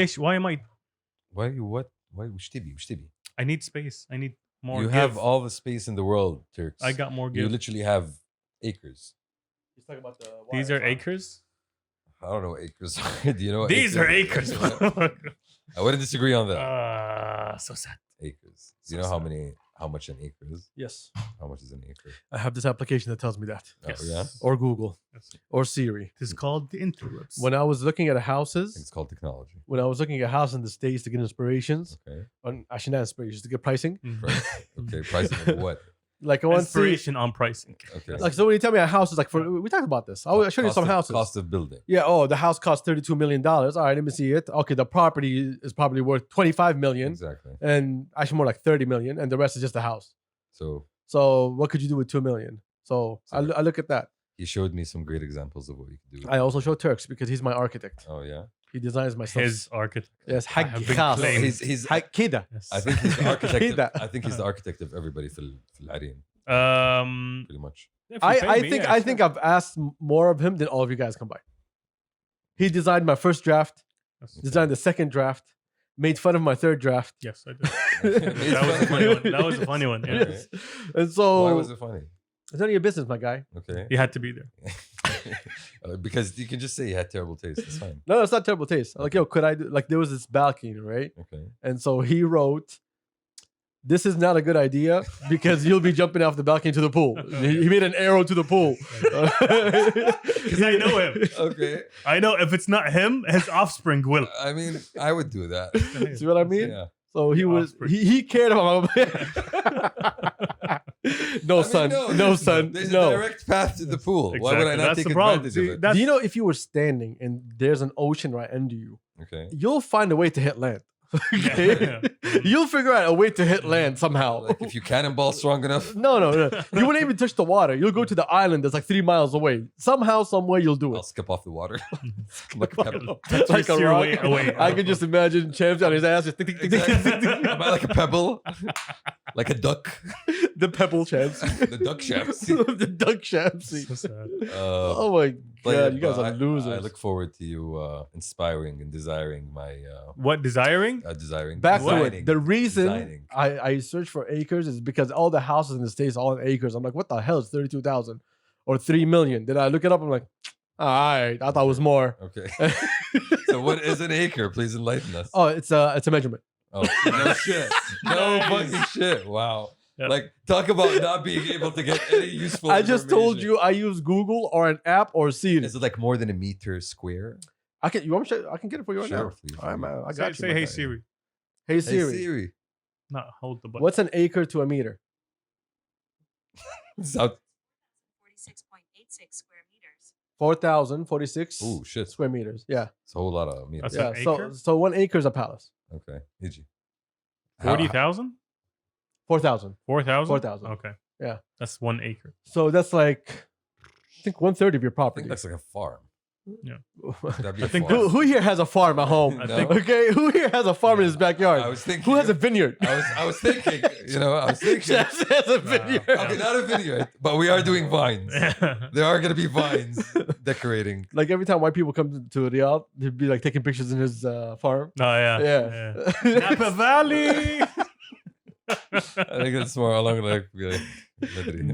ليش? Why am I? Why you what? Why وش تبي؟ I need space. I need more. You give. have all the space in the world, Turks. I got more. You Give. literally have acres. He's talking about the These are acres. I don't know what acres are. Do you know what These are acres. I wouldn't disagree on that. So sad. Acres. Do you know how much an acre is? Yes. How much is an acre? I have this application that tells me that. Yes. Oh, yeah? Or Google. Yes. Or Siri. It is called the interwebs. When I was looking at I think houses, it's called technology. when I was looking at houses in the States to get inspirations, Okay. actually not inspirations, to get pricing, Price. Okay. Pricing of what? like I want to see, Inspiration on pricing. Okay. like, so when you tell me a house is like, we talked about this. I showed you some houses. Cost of building. Yeah. Oh, the house costs $32 million. All right, let me see it. Okay, the property is probably worth $25 million, Exactly. and actually more like $30 million, and the rest is just the house. So what could you do with $2 million? So I look at that. he showed me some great examples of what you can do. I also show Turks because he's my architect. Oh yeah. He designs my stuff. His architect. Yes, I have big حق claim. خاص. He's كده. Yes. I think he's the architect. كده. I think he's the architect of everybody في العرين, pretty much. if you pay me, I think I've asked more of him than all of you guys combined. He designed my first draft, Yes. designed the second draft, made fun of my third draft. Yes, I did. That was a funny one. That was a funny one. Yeah. Okay. Yes. And so Why was it funny? it's none of your business, my guy. Okay. You had to be there. Because you can just say you had terrible taste. It's fine. No, it's not terrible taste. Like, yo, could I do like there was this balcony, right? Okay. And so he wrote, "This is not a good idea because you'll be jumping off the balcony to the pool." He made an arrow to the pool. Because I know him. Okay. I know if it's not him, his offspring will. I mean, I would do that. See what I mean? Yeah. So he was Offspring. he cared about my no I mean, son, no there's- son, There's no. a direct path to the pool. Why would I Exactly. not That's take the problem. advantage See, of it? that's- Do you know if you were standing and there's an ocean right under you, Okay. you'll find a way to hit land. Okay? You'll figure out a way to hit land somehow. Like if you cannonball strong enough. No. You wouldn't even touch the water. You'll go to the island that's like 3 miles away. Somehow, some way, you'll do I'll it. skip off the water. like a pebble. Like a Your rock. way away. I can just imagine Champs on his ass just tick, tick, tick, tick, tick, tick, tick. Am I like a pebble? Like a duck? The pebble Champs. The duck shafts. The duck Champs. So sad. Oh my god, you guys are losers. I look forward to you inspiring and desiring my What, desiring? desiring. Back to designing, it. The reason designing. I search for acres is because all the houses in the States all in acres. I'm like, what the hell is 32,000 or 3 million? Then I look it up. I'm like, all right, I thought it was more. Okay. So what is an acre? Please enlighten us. Oh, it's a measurement. Oh, no shit. No Nice. fucking shit. Wow. Yeah. Like, talk about not being able to get any useful I just told information. you I use Google or an app or Siri. Is it like more than a meter square? I can. You want me? I can get it for you right Sure, now. please. All right, man. I Say, got you. say my hey guy. Siri. Hey Hey, Siri. Siri. No, hold the button. What's an acre to a meter? South. 46.86 square meters. 4,046 Oh, shit. square meters. Yeah. It's a whole lot of meters. That's Yeah. an acre? So 1 acre is a palace. Okay. Iji. 40,000? 4,000. 4,000? 4,000. Okay. Yeah. That's 1 acre. So that's like, I think 1/3 of your I property. think that's like a farm. Yeah. That'd be I a think farm. who here has a farm at home? I No. think Okay, who here has a farm in his backyard? I was thinking. Who has a vineyard? I was thinking. I was thinking. Chef has a vineyard. Okay, not a vineyard, but we are doing vines. There are gonna be vines decorating. Like every time white people come to Riyadh, they'd be like taking pictures in his farm. Oh, yeah. Yeah. Napa Valley. I think it's more along like Madrid.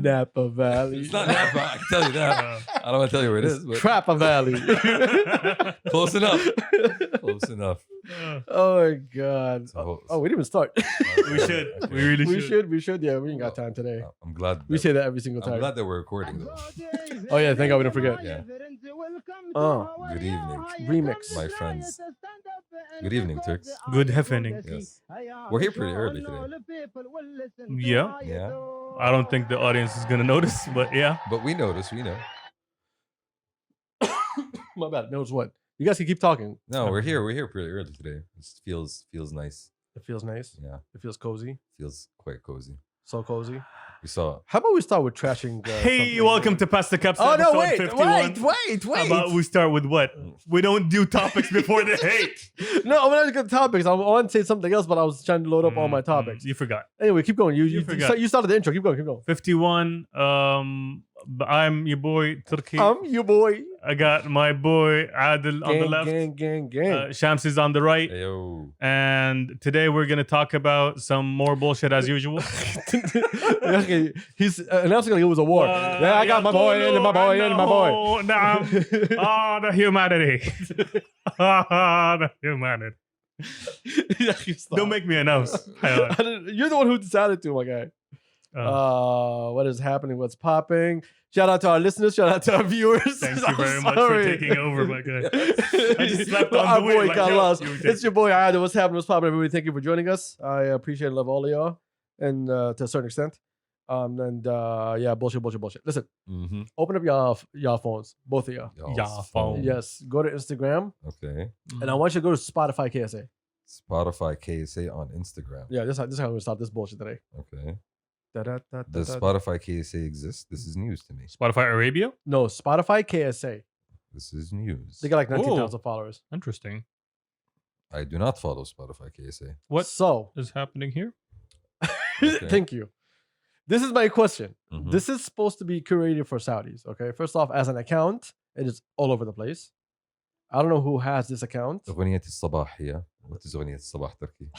Napa Valley. It's not Napa. I can tell you that. I don't want to tell you where it is, but Trappa Valley. close enough. Close enough. Oh my god. So- Oh, we didn't even start. We should. Okay. We really we should. should. We should. Yeah, we ain't got time today. I'm glad. We that- say that every single I'm time. glad that we're recording though. Oh yeah, thank God we don't forget. Yeah. Oh, Good evening, remix. my friends. Good evening, Turks. Good happening. Yes. We're here pretty early today. Yeah. Yeah. I don't think the audience is going to notice, but yeah. But we notice. We know. My bad. Knows what? You guys can keep talking. No, we're here. We're here pretty early today. It feels nice. It feels nice. Yeah. It feels cozy. Feels quite cozy. So cozy. We saw. How about we start with trashing? Hey, something? welcome to Past the Cups. Oh no! episode 51. How about we start with what? We don't do topics before the hate. No, I'm not going to topics. I want to say something else, but I was trying to load up all my topics. You forgot. Anyway, keep going. You forgot. you started the intro. Keep going. Keep going. 51. I'm your boy Turkey. I'm your boy. I got my boy Adil on the left. Gang. Shams is on the right. Ayo. And today we're gonna talk about some more bullshit as usual. Okay, he's announcing like it was a war. Yeah, I got my boy and my boy and my boy. The humanity. The humanity. Don't make me announce. You're the one who decided to, my guy. What is happening? What's popping? Shout out to our listeners. Shout out to our viewers. Thank you very much for taking over, my guy. I just slept on our the boy wheel. got lost. You It's your boy Ida. What's happening? What's popping? Everybody, thank you for joining us. I appreciate and love all of y'all, and to a certain extent. Yeah, bullshit. Listen, open up y'all phones, both of y'all. Y'all phone. Yes, go to Instagram, Okay. and I want you to go to Spotify KSA. Spotify KSA on Instagram. Yeah, this is how we're gonna start this bullshit today. Okay. Da-da-da-da-da. Does Spotify KSA exist? This is news to me. Spotify Arabia? No, Spotify KSA. This is news. They got like 19,000 followers. Interesting. I do not follow Spotify KSA. What So, is happening here? Okay. thank you. This is my question. Mhm. This is supposed to be curated for Saudis. Okay, first off, as an account, it is all over the place. I don't know who has this account. أغنية الصباح هي. What is أغنية الصباح Turkey?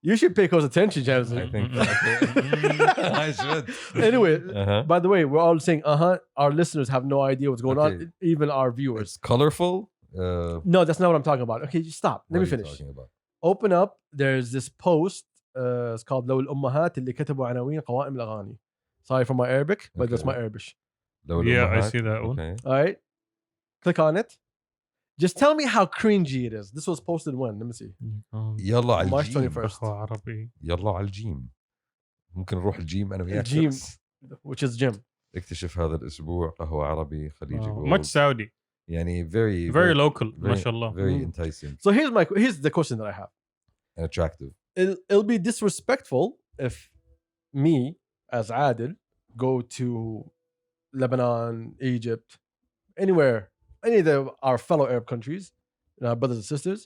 You should pay close attention, I Jansen. think I should. Anyway, Uh-huh. by the way, we're all saying, Our listeners have no idea what's going Okay. on, even our viewers. It's colorful. No, that's not what I'm talking about. Okay, just stop. Let me what are you finish. talking about? Open up. There's this post. It's called لو الأمهات اللي كتبوا عناوين قوائم الأغاني. Sorry for my Arabic, but that's Okay. my Arabic. لو Yeah, I الأمهات. see that one. Okay. All right. Click on it. Just tell me how cringy it is. This was posted when? Let me see. يلا على March الجيم. 21st. عربي. يلا على الجيم. ممكن نروح الجيم أنا وياك. الجيم. بس. Which is Jim. اكتشف هذا الأسبوع قهوة عربي خليجي جولد. Much Saudi. يعني very Very local. very, MashaAllah. very Mm. enticing So here's the question that I have. and attractive. It'll be disrespectful if me, as Adil, go to Lebanon, Egypt, anywhere, any of our fellow Arab countries, our brothers and sisters,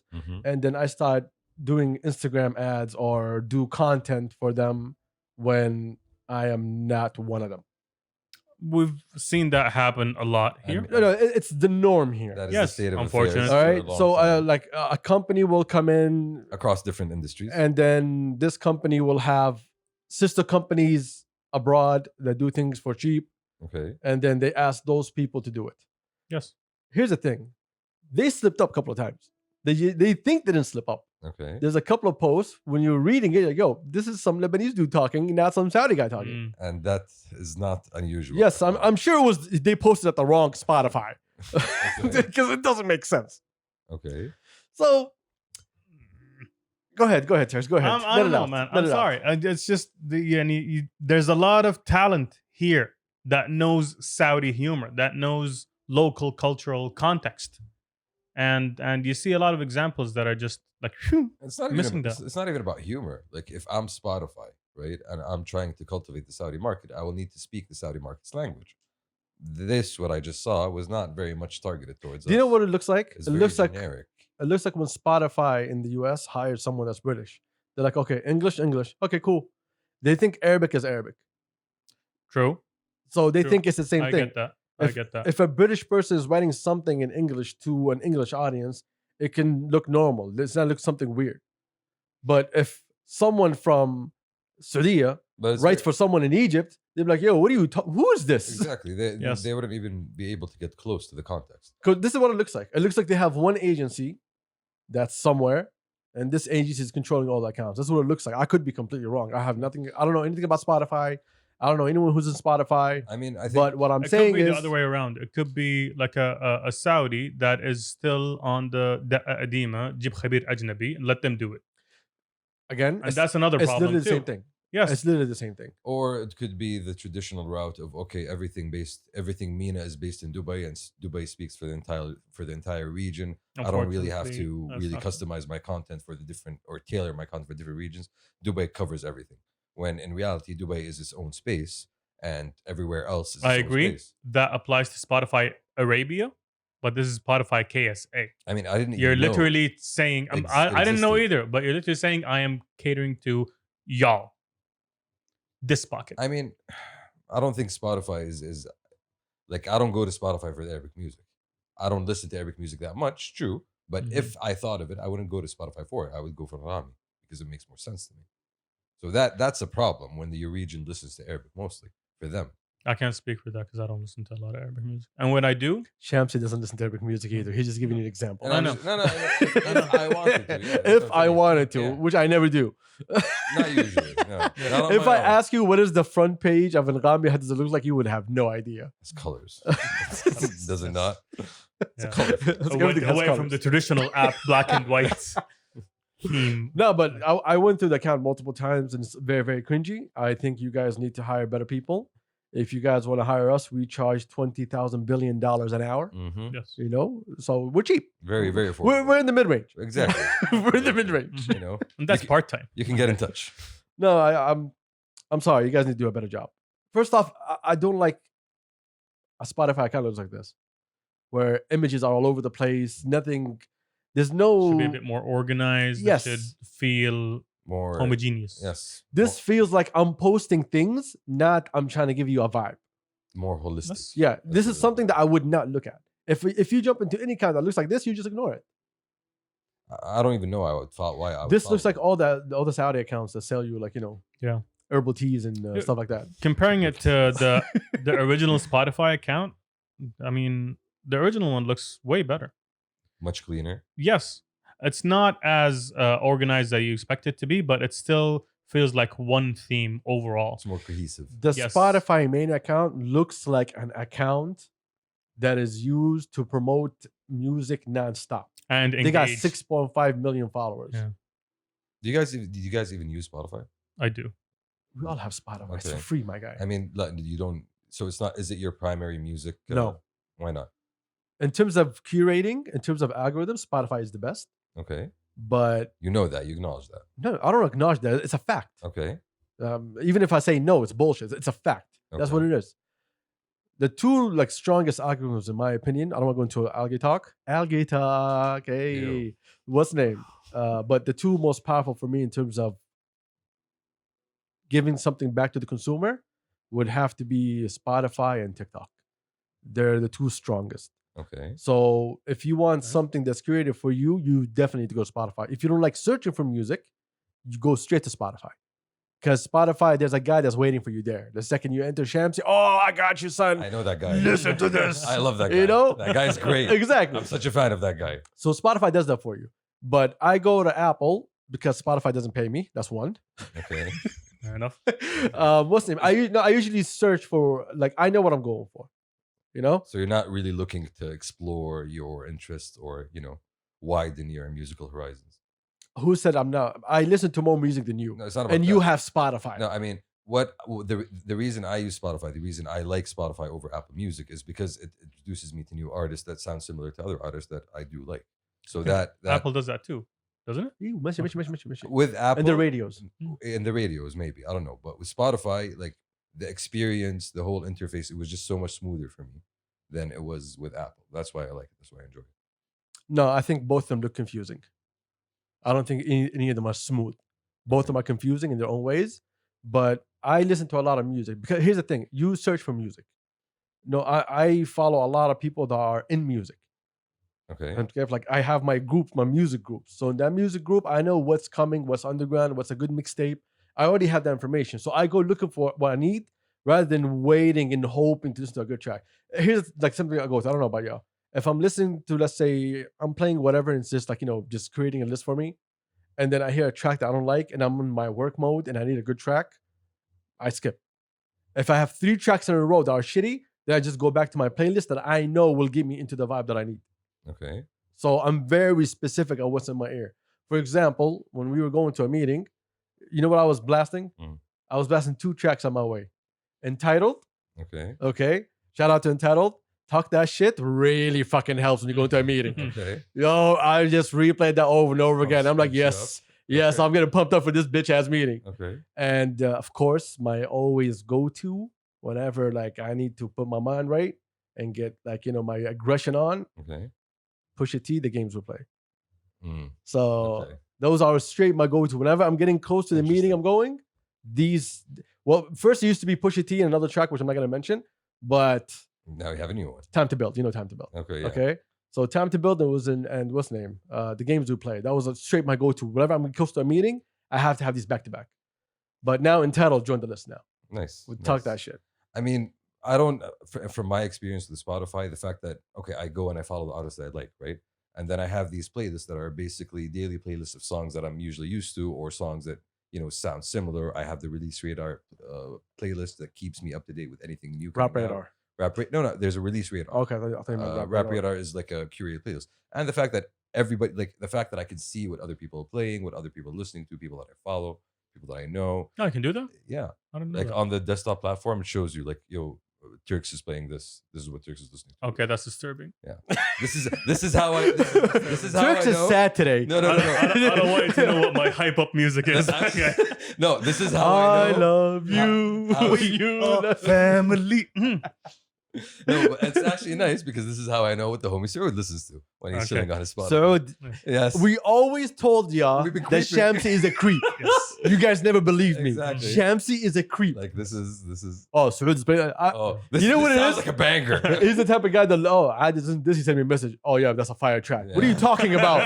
and then I start doing Instagram ads or do content for them when I am not one of them. We've seen that happen a lot here. No, it's the norm here. That is Yes, the state of unfortunate. affairs All for a right. long So, time. like a company will come in, across different industries. and then this company will have sister companies abroad that do things for cheap, Okay. and then they ask those people to do it. Yes. Here's the thing: they slipped up a couple of times. They think they didn't slip up. Okay. There's a couple of posts when you're reading it, you're like, yo, this is some Lebanese dude talking, not some Saudi guy talking. Mm. And that is not unusual. Yes, I'm sure it was they posted at the wrong Spotify Okay. because it doesn't make sense. Okay. So go ahead, Terrence. Go ahead. I don't know, man. I'm sorry. It's just there's a lot of talent here that knows Saudi humor, that knows local cultural context, and you see a lot of examples that are just like, phew, It's not Missing even, that. it's not even about humor. Like if I'm Spotify, right, and I'm trying to cultivate the Saudi market, I will need to speak the Saudi market's language. This, what I just saw, was not very much targeted towards Do you know us. what it looks like? It's It very looks like generic. when Spotify in the US hires someone that's British. They're like, okay, English. Okay, cool. They think Arabic is Arabic. true. So they True. think it's the same I thing. get that. If- I get that. If a British person is writing something in English to an English audience, it can look normal. It's not look something weird. But if someone from Saudi But it's writes very- for someone in Egypt, they'd be like, yo, what are you who is this? exactly. Yes. They wouldn't even be able to get close to the context. Because this is what it looks like. It looks like they have one agency that's somewhere, and this agency is controlling all the accounts. That's what it looks like. I could be completely wrong. I don't know anything about Spotify. I don't know anyone who's in Spotify. I mean, I think But what I'm It saying could be is the other way around. It could be like a Saudi that is still on the Adima, Jib Khabir Ajnabi, and let them do it. again, And that's another it's problem literally the too. same thing. Yes. It's literally the same thing. or it could be the traditional route of okay, everything MENA is based in Dubai, and Dubai speaks for the entire region. I don't really have to Unfortunately, really that's not- customize my content for the different or tailor my content for different regions. Dubai covers everything. when in reality Dubai is its own space and everywhere else is its I own agree. space. That applies to Spotify Arabia, but this is Spotify KSA. I mean, I didn't You're even know literally saying, it I didn't know existed. either, but you're literally saying I am catering to y'all. This pocket. I mean, I don't think Spotify is like, I don't go to Spotify for the Arabic music. I don't listen to Arabic music that much, true. But Mhm. if I thought of it, I wouldn't go to Spotify for it. I would go for Rami because it makes more sense to me. So that's a problem when your region listens to Arabic mostly for them. I can't speak for that because I don't listen to a lot of Arabic music. And when I do, Shamsi doesn't listen to Arabic music either. He's just giving you an example. And I I'm know. just, no, if I wanted to. Yeah, that's If what I'm I saying. wanted to, Yeah. which I never do. Not usually. No. Not on If my I own. ask you what is the front page of an Ghambi, how does it look like, you would have no idea. It's colors. Does it not? yeah. colorful. Everything away, has away from colours. the traditional app black and white theme. No, but I went through the account multiple times and it's very, very cringy. I think you guys need to hire better people. If you guys want to hire us, we charge $20,000 billion an hour. Mm-hmm. Yes. You know, so we're cheap. Very, very affordable. We're in the mid range. Exactly. We're in the mid range. You know, And that's You part time. you can get in touch. No, I'm sorry. You guys need to do a better job. First off, I don't like a Spotify account looks like this, where images are all over the place. Nothing. There's no. Should be a bit more organized. Yes. It should feel More homogeneous. Yes. This feels like I'm posting things, not I'm trying to give you a vibe. More holistic. That's- Yeah, this That's is something that I would not look at. If you jump into any account that looks like this, you just ignore it. I don't even know why I would This follow looks like it. all the Saudi accounts that sell you Yeah. herbal teas and Yeah. stuff like that. Comparing it to the original Spotify account, I mean, the original one looks way better. much cleaner. Yes, it's not as organized as you expect it to be, but it still feels like one theme overall. It's more cohesive. The Yes. Spotify main account looks like an account that is used to promote music nonstop. And They got engaged. 6.5 million followers. Yeah. Do you guys even use Spotify? I do. We all have Spotify. It's Okay. free, my guy. I mean, like, you don't. So it's not. Is it your primary music? No. Why not? In terms of curating, in terms of algorithms, Spotify is the best. Okay. But You know that. You acknowledge that. no, I don't acknowledge that. It's a fact. Okay. Even if I say no, it's bullshit. It's a fact. That's Okay. what it is. The two strongest algorithms, in my opinion, I don't want to go into algae talk. Algae talk. Hey, Ew. what's the name? But the two most powerful for me in terms of giving something back to the consumer would have to be Spotify and TikTok. They're the two strongest. Okay. So if you want Okay. something that's created for you, you definitely need to go to Spotify. If you don't like searching for music, you go straight to Spotify. Because Spotify, there's a guy that's waiting for you there. The second you enter Shamsi, oh, I got you, son. I know that guy. Listen to this. I love that guy. You know? That guy's great. Exactly. I'm such a fan of that guy. So Spotify does that for you. But I go to Apple because Spotify doesn't pay me. That's one. Okay. Fair enough. What's the name? I usually search for, I know what I'm going for. You know? So you're not really looking to explore your interests or, widen your musical horizons. Who said I'm not? I listen to more music than you. No, it's not about And that. you have Spotify. No, I mean, the reason I use Spotify, the reason I like Spotify over Apple Music is because it introduces me to new artists that sound similar to other artists that I do like. So that Apple does that too, doesn't it? Ew, mushy. with Apple And the radios. in the radios maybe, I don't know, but with Spotify, like the experience, the whole interface, it was just so much smoother for me than it was with Apple. That's why I like it. That's why I enjoy it. No, I think both of them look confusing. I don't think any of them are smooth. Both of them are confusing in their own ways. But I listen to a lot of music because here's the thing: you search for music. No, I follow a lot of people that are in music. Okay. And I have my group, my music groups. So in that music group, I know what's coming, what's underground, what's a good mixtape. I already have that information. So I go looking for what I need rather than waiting and hoping to listen to a good track. Here's something I go with. I don't know about y'all. If I'm listening to, let's say, I'm playing whatever, and it's just just creating a list for me, and then I hear a track that I don't like, and I'm in my work mode, and I need a good track, I skip. If I have 3 tracks in a row that are shitty, then I just go back to my playlist that I know will get me into the vibe that I need. Okay. So I'm very specific on what's in my ear. For example, when we were going to a meeting, you know what I was blasting? Mm. I was blasting 2 tracks on my way. Entitled, Okay. okay? Shout out to Entitled. Talk that shit really fucking helps when you go into a meeting. Okay. Yo, I just replayed that over and over again. I'm like, Pumps you yes, Yeah, so I'm getting pumped up for this bitch ass meeting. Okay. And of course, my always go to whenever like I need to put my mind right and get like my aggression on, Okay. push a T, the games will play. Mm. So Okay. those are straight my go to. Whenever I'm getting close to the meeting I'm going, these first it used to be Pusha T and another track which I'm not gonna mention, but Now we have a new one. Time to Build. You know Time to Build. Okay. Yeah. Okay. So Time to Build, it was in, and what's the name? The games do play. That was straight my go to. Whenever I'm close to a meeting, I have to have these back to back. But now Entitled joined the list now. Nice. We nice. talk that shit. I mean, I don't. From my experience with Spotify, the fact that I go and I follow the artists that I like, right, and then I have these playlists that are basically daily playlists of songs that I'm usually used to, or songs that sound similar. I have the Release Radar playlist that keeps me up to date with anything new. Rap coming out. Radar. No, there's a Release Radar. Okay, I thought you meant Rap Radar is like a curated playlist, and the fact that everybody, like the fact that I can see what other people are playing, what other people are listening to, people that I follow, people that I know. Oh, I can do that. Yeah, I don't know. like that. on the desktop platform, it shows you like, Turks is playing this. This is what Turks is listening to. Okay, that's disturbing. Yeah. This is how I. This is how Turks I is know. sad today. No. I don't want you to know what my hype up music is. Okay. No, this is how I I know. love you. how- you Oh, love- family. No, but it's actually nice because this is how I know what the homie Saud listens to when he's Okay. chilling on his spot. So yes, we always told y'all We've been that creeping. Shamsi is a creep. Yes. You guys never believed me. Exactly. Shamsi is a creep. like this is. Oh, Saud is playing. Oh, this, You know this what it sounds is? like a banger. He's the type of guy that I just this he sent me a message. Oh yeah, that's a fire track. What are you Yeah. talking about?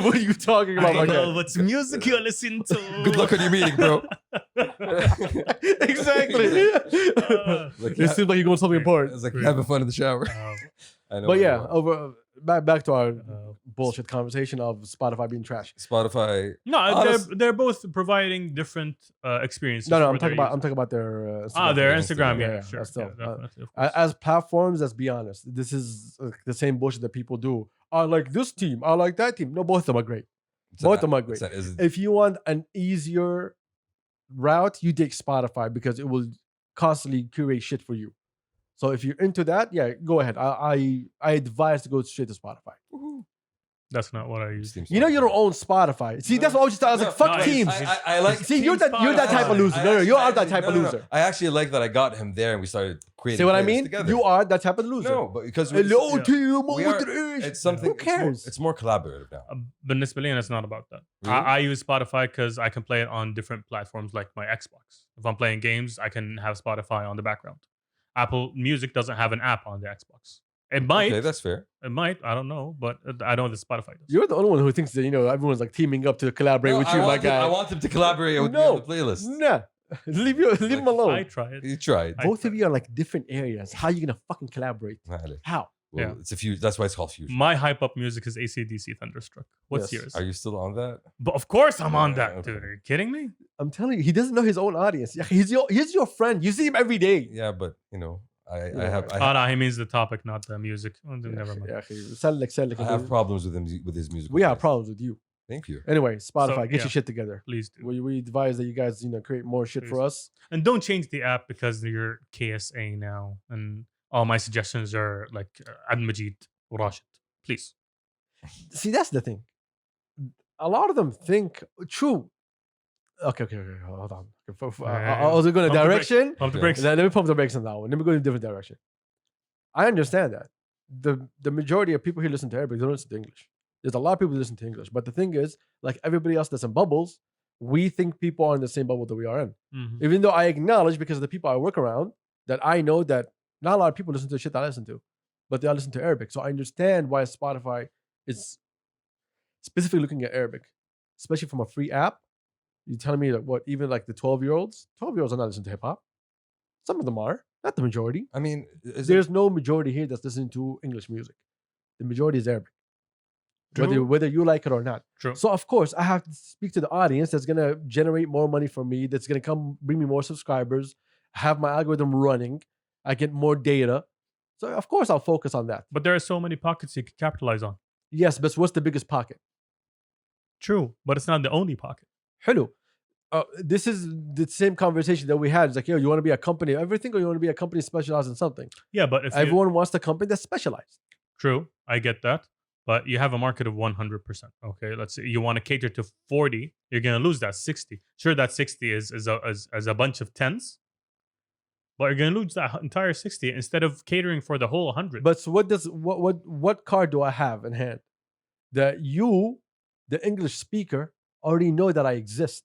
What are you talking about, my I guy? know what's music you're listening to. Good luck on your meeting, bro. Exactly. Like, It seems like you're going something important. It's like having fun in the shower. I know. But what yeah, you want. over back to our bullshit conversation of Spotify being trash. Spotify. No, Honest- they're both providing different experiences. No, for I'm their talking about their their page. Instagram. Yeah, Yeah, yeah, sure. that's still, Yeah, definitely, of As course. platforms, let's be honest. This is the same bullshit that people do. I like this team. I like that team. No, both of them are great. It's Both an- of them are great. it's an- is it- If you want an easier route, you take Spotify because it will constantly curate shit for you. So if you're into that, yeah, go ahead. I advise to go straight to Spotify. That's not what I use. Steam You know you don't Spotify. own Spotify. See, that's what I was just I was like, No, fuck no, teams. I like. See, you're that type of Spotify. loser. No, you are that type of no. loser. I actually like that I got him there and we started creating. See what I playlists mean? Together. You are that type of loser. No, but because Hello, Yeah. team. We are- What it's something. Who cares? It's more collaborative now. بالنسبة لي, it's not about that. Really? I use Spotify because I can play it on different platforms like my Xbox. If I'm playing games, I can have Spotify on the background. Apple Music doesn't have an app on the Xbox. It might. Okay, that's fair. It might. I don't know, but I know that Spotify does. You're the only one who thinks that everyone's like teaming up to collaborate with you, my guy. I want him to collaborate with me No. on the playlist. Nah, leave him I alone. try it. You tried. I Both of tried. you are like different areas. How are you gonna fucking collaborate? Well, How? Yeah. it's a fusion. That's why it's called fusion. My hype up music is AC/DC Thunderstruck. What's Yes. yours? Are you still on that? But of course I'm on that, Okay. dude. Are you kidding me? I'm telling you, he doesn't know his own audience. Yeah, he's your friend. You see him every day. Yeah, but I Yeah. have Oh no, he means the topic, not the music. Oh, then never mind. Yeah, sell I have problems with him with his music. We have problems with you. Thank you. Anyway, Spotify, get yeah. your shit together. Please do. We advise that you guys create more shit for Please. us. And don't change the app because you're KSA now. And all my suggestions are like Ad Majid or Rashid. Please. See, that's the thing. A lot of them think true. Okay, hold on. I was going a Pump the brakes. direction. Pump the Okay. brakes. Let me pump the brakes on that one. Let me go in a different direction. I understand that. The majority of people here listen to Arabic, they don't listen to English. There's a lot of people who listen to English. But the thing is, like everybody else that's in bubbles, we think people are in the same bubble that we are in. Mhm. Even though I acknowledge, because of the people I work around, that I know that not a lot of people listen to the shit that I listen to, but they all listen to Arabic. So I understand why Spotify is specifically looking at Arabic, especially from a free app. You're telling me that even like the 12-year-olds are not listening to hip hop. Some of them are, not the majority. I mean, There's no majority here that's listening to English music. The majority is Arabic, True. whether you like it or not. True. So of course, I have to speak to the audience that's gonna generate more money for me. That's gonna come bring me more subscribers. Have my algorithm running. I get more data. So of course, I'll focus on that. But there are so many pockets you can capitalize on. Yes, but what's the biggest pocket? True. But it's not the only pocket. Hello. This is the same conversation that we had. It's like, yo, you want to be a company of everything, or you want to be a company specialized in something? Yeah, but if you, Everyone wants the company that's specialized. true, I get that. but you have a market of 100%. Okay, let's say you want to cater to 40, you're going to lose that 60. Sure, that 60 is a bunch of tens, but you're going to lose that entire 60 instead of catering for the whole 100. But so what card do I have in hand that you, the English speaker, already know that I exist?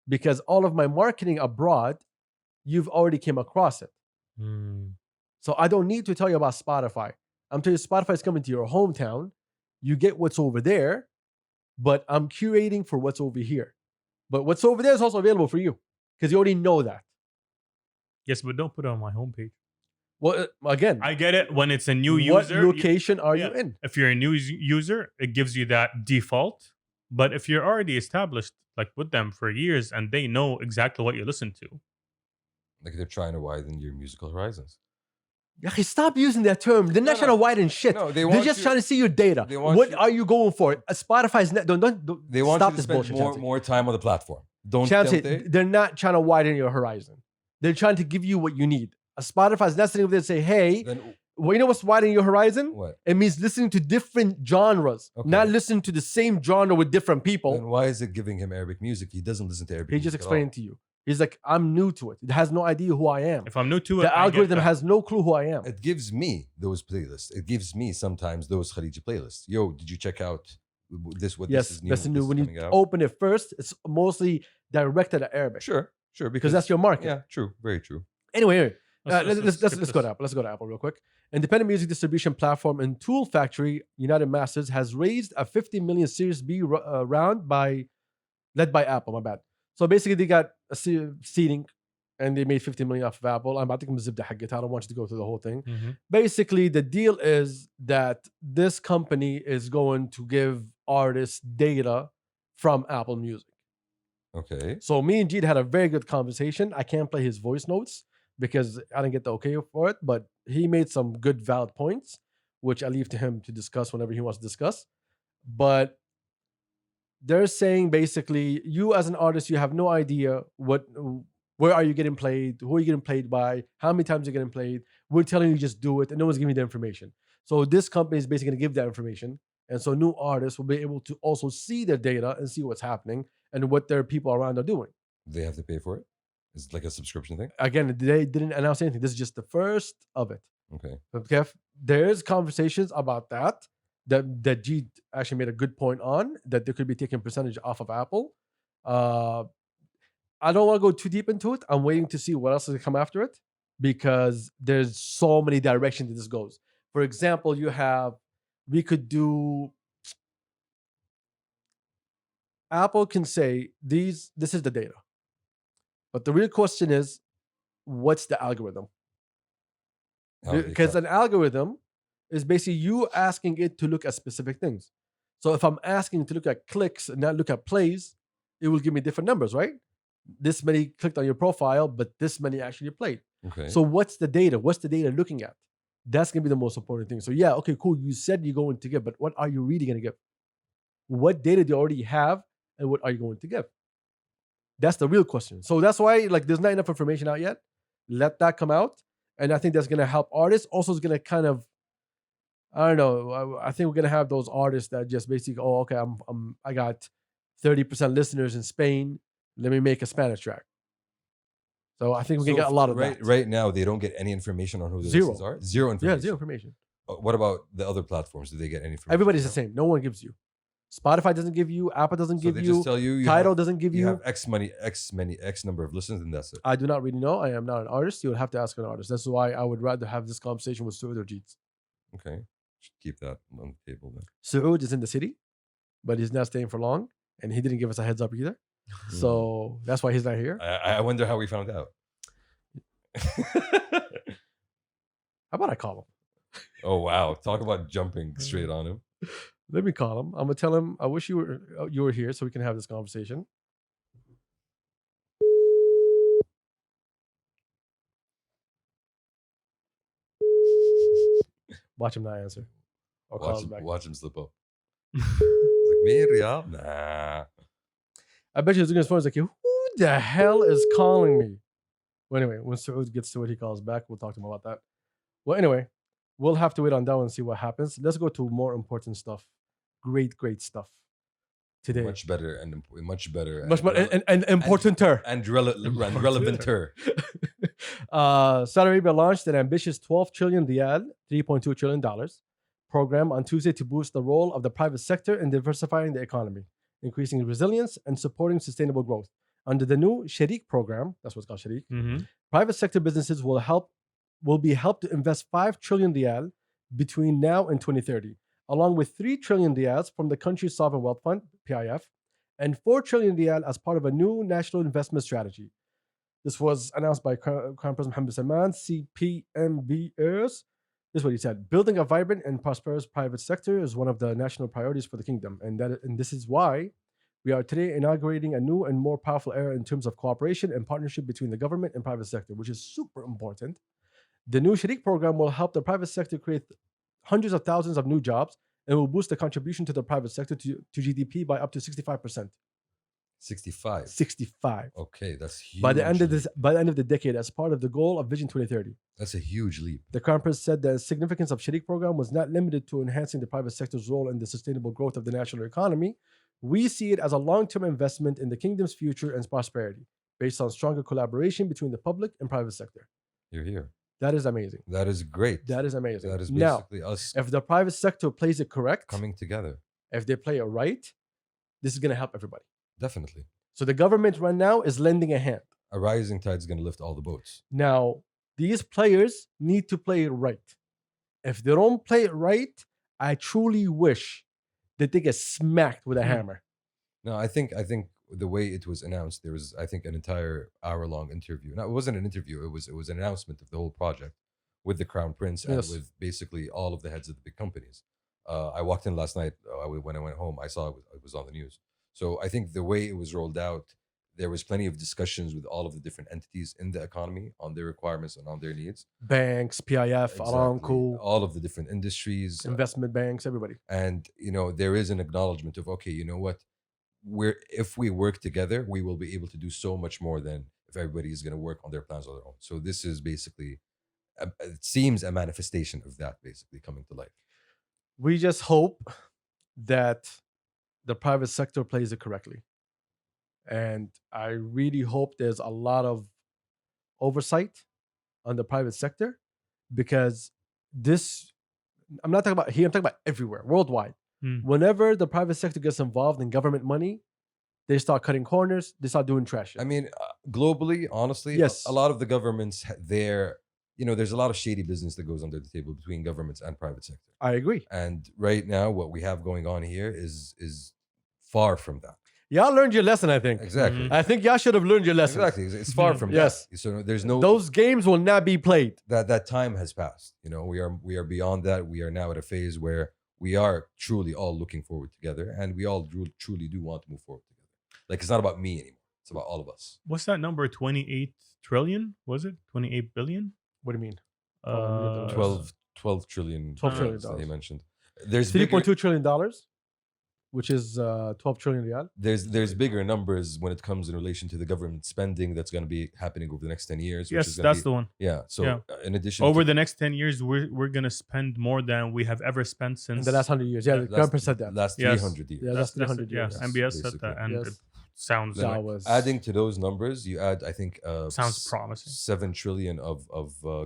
Because all of my marketing abroad, you've already came across it. So I don't need to tell you about Spotify. I'm telling you, Spotify is coming to your hometown. You get what's over there, but I'm curating for what's over here. But what's over there is also available for you because you already know that. Yes, but don't put it on my homepage. Well, again, I get it when it's a new what user. location are you yeah. in? If you're a new user, it gives you that default. But if you're already established, like with them for years, and they know exactly what you listen to, Like they're trying to widen your musical horizons. Yeah, stop using that term. They're not No, trying to widen shit. No, They're just trying to see your data. they want What you- are you going for? Spotify's not. Don't They want stop you to this spend bullshit. Shamsi. more time on the platform. Don't Shamsi, they? they're not trying to widen your horizon. They're trying to give you what you need. A Spotify's not sitting over there and say, "Hey, Then well, you know what's widening your horizon? what? It means listening to different genres, Okay. not listening to the same genre with different people." Then why is it giving him Arabic music? He doesn't listen to Arabic He music. just at all. explained to you. He's like, "I'm new to it. It has no idea who I am. if I'm new to it, The I get algorithm that. has no clue who I am." It gives me those playlists. It gives me sometimes those Khaliji playlists. Yo, did you check out this? What Yes, this is new? that's what new. this When is you coming out? open it first, it's mostly directed at Arabic Sure, because that's your market. Yeah, true, very true. Anyway, Let's skip let's go to this. Apple. Let's go to Apple real quick. Independent music distribution platform and tool factory United Masters has raised a 50 million Series B round led by Apple. My bad. So basically, they got a seeding, and they made 50 million off of Apple. I'm about to zip the حقتها. I don't want you to go through the whole thing. Mhm. Basically, the deal is that this company is going to give artists data from Apple Music. Okay, So me and Jeet had a very good conversation. I can't play his voice notes because I didn't get the okay for it, but he made some good valid points, which I leave to him to discuss whenever he wants to discuss. But they're saying basically, you as an artist, you have no idea where are you getting played, who are you getting played by, how many times you're getting played. We're telling you just do it, and no one's giving you the information. So this company is basically going to give that information, and so new artists will be able to also see their data and see what's happening and what their people around are doing. they have to pay for it. Is it like a subscription thing? Again, they didn't announce anything. This is just the first of it. Okay, Okay, there's conversations about that G actually made a good point on that they could be taking percentage off of Apple. I don't want to go too deep into it. I'm waiting to see what else is going to come after it because there's so many directions that this goes. For example, we could do. Apple can say this is the data, but the real question is, what's the algorithm? How do they Because track- an algorithm is basically you asking it to look at specific things. So if I'm asking it to look at clicks and not look at plays, it will give me different numbers, right? This many clicked on your profile, but this many actually played. okay. So what's the data? What's the data looking at? That's gonna be the most important thing. So yeah, okay, cool. You said you're going to give, but what are you really gonna give? What data do you already have, and what are you going to give? That's the real question. So that's why there's not enough information out yet. Let that come out, and I think that's gonna help artists. Also, it's gonna kind of, I don't know. I think we're gonna have those artists that just basically, oh, okay, I got 30% listeners in Spain. Let me make a Spanish track. So I think we can get a lot of right, that. Right now, they don't get any information on who the Zero. listeners are. Zero information. Yeah, zero information. What about the other platforms? Do they get any information? Everybody's the No? same. No one gives you. Spotify doesn't give you. Apple doesn't So give they you. just tell you Tidal have, doesn't give you you. have X number of listeners, and that's it. I do not really know. I am not an artist. You would have to ask an artist. That's why I would rather have this conversation with Saud or Jeets. Okay, should keep that on the table then. Saud is in the city, but he's not staying for long, and he didn't give us a heads up either. So that's why he's not here. I wonder how we found out. How about I call him? Oh wow! Talk about jumping straight on him. Let me call him. I'm gonna tell him I wish you were here so we can have this conversation. Watch him not answer. Or call him back. Watch him slip up. He's like me and Riyadh. Nah. I bet you he's looking at his phone. He's like, who the hell is calling me? Well, anyway, when Saud gets to it, he calls back. We'll talk to him about that. Well, anyway, we'll have to wait on that one and see what happens. Let's go to more important stuff great stuff today. Much better and much better. Much more and importanter. And relevanter. Saudi Arabia launched an ambitious 12 trillion riyal, $3.2 trillion program on Tuesday to boost the role of the private sector in diversifying the economy, increasing resilience, and supporting sustainable growth. Under the new Sharik program, that's what's called Sharik, private sector businesses will be helped to invest 5 trillion riyal between now and 2030, along with 3 trillion riyals from the country's sovereign wealth fund, PIF, and 4 trillion riyal as part of a new national investment strategy. This was announced by Crown Prince Mohammed Salman, CPMBS. This is what he said: building a vibrant and prosperous private sector is one of the national priorities for the kingdom, and this is why we are today inaugurating a new and more powerful era in terms of cooperation and partnership between the government and private sector, which is super important. The new Sharik program will help the private sector create hundreds of thousands of new jobs and will boost the contribution to the private sector to GDP by up to 65%. 65. 65. Okay, that's huge. By the end of the decade, as part of the goal of Vision 2030. That's a huge leap. The Crown Prince said the significance of Sharik program was not limited to enhancing the private sector's role in the sustainable growth of the national economy. We see it as a long-term investment in the kingdom's future and prosperity, based on stronger collaboration between the public and private sector. You're here. That is amazing. That is great. That is amazing. That is basically us if the private sector plays it correct, coming together. If they play it right, this is going to help everybody. Definitely. So the government right now is lending a hand. A rising tide is going to lift all the boats. Now, these players need to play it right. If they don't play it right, I truly wish that they get smacked with a hammer. No, I think the way it was announced, there was, I think, an entire hour-long interview. Now, it wasn't an interview; it was an announcement of the whole project with the Crown Prince and with basically all of the heads of the big companies. I walked in last night. When I went home, I saw it was on the news. So I think the way it was rolled out, there was plenty of discussions with all of the different entities in the economy on their requirements and on their needs. Banks, PIF, Aramco, all of the different industries, investment banks, everybody. And there is an acknowledgement of, okay, you know what? If we work together, we will be able to do so much more than if everybody is going to work on their plans on their own. So this is basically, it seems a manifestation of that basically coming to life. We just hope that the private sector plays it correctly. And I really hope there's a lot of oversight on the private sector, because this, I'm not talking about here, I'm talking about everywhere, worldwide. Whenever the private sector gets involved in government money, they start cutting corners, they start doing trash. I mean, globally, honestly, yes, a lot of the governments, there's a lot of shady business that goes under the table between governments and private sector. I agree. And right now, what we have going on here is far from that. Y'all learned your lesson, I think. Exactly. I think y'all should have learned your lesson. Exactly. It's far from yes. that. So there's no, those games will not be played. That time has passed. We are beyond that. We are now at a phase where we are truly all looking forward together, and we all truly do want to move forward together. Like, it's not about me anymore. It's about all of us. What's that number? 28 trillion? Was it 28 billion? What do you mean? 12 trillion. $12 trillion that he mentioned. There's $3.2 trillion, which is 12 trillion riyal. There's bigger numbers when it comes in relation to the government spending that's going to be happening over the next 10 years. Yes, that's the one. Yeah. So in addition, over the next 10 years, we're going to spend more than we have ever spent since in the last 100 years. Yeah, the Crown Prince said that. Last 300 years. Yeah, that's 300 years. Yes, MBS said that, and it sounds adding to those numbers, you add, I think, sounds promising. 7 trillion of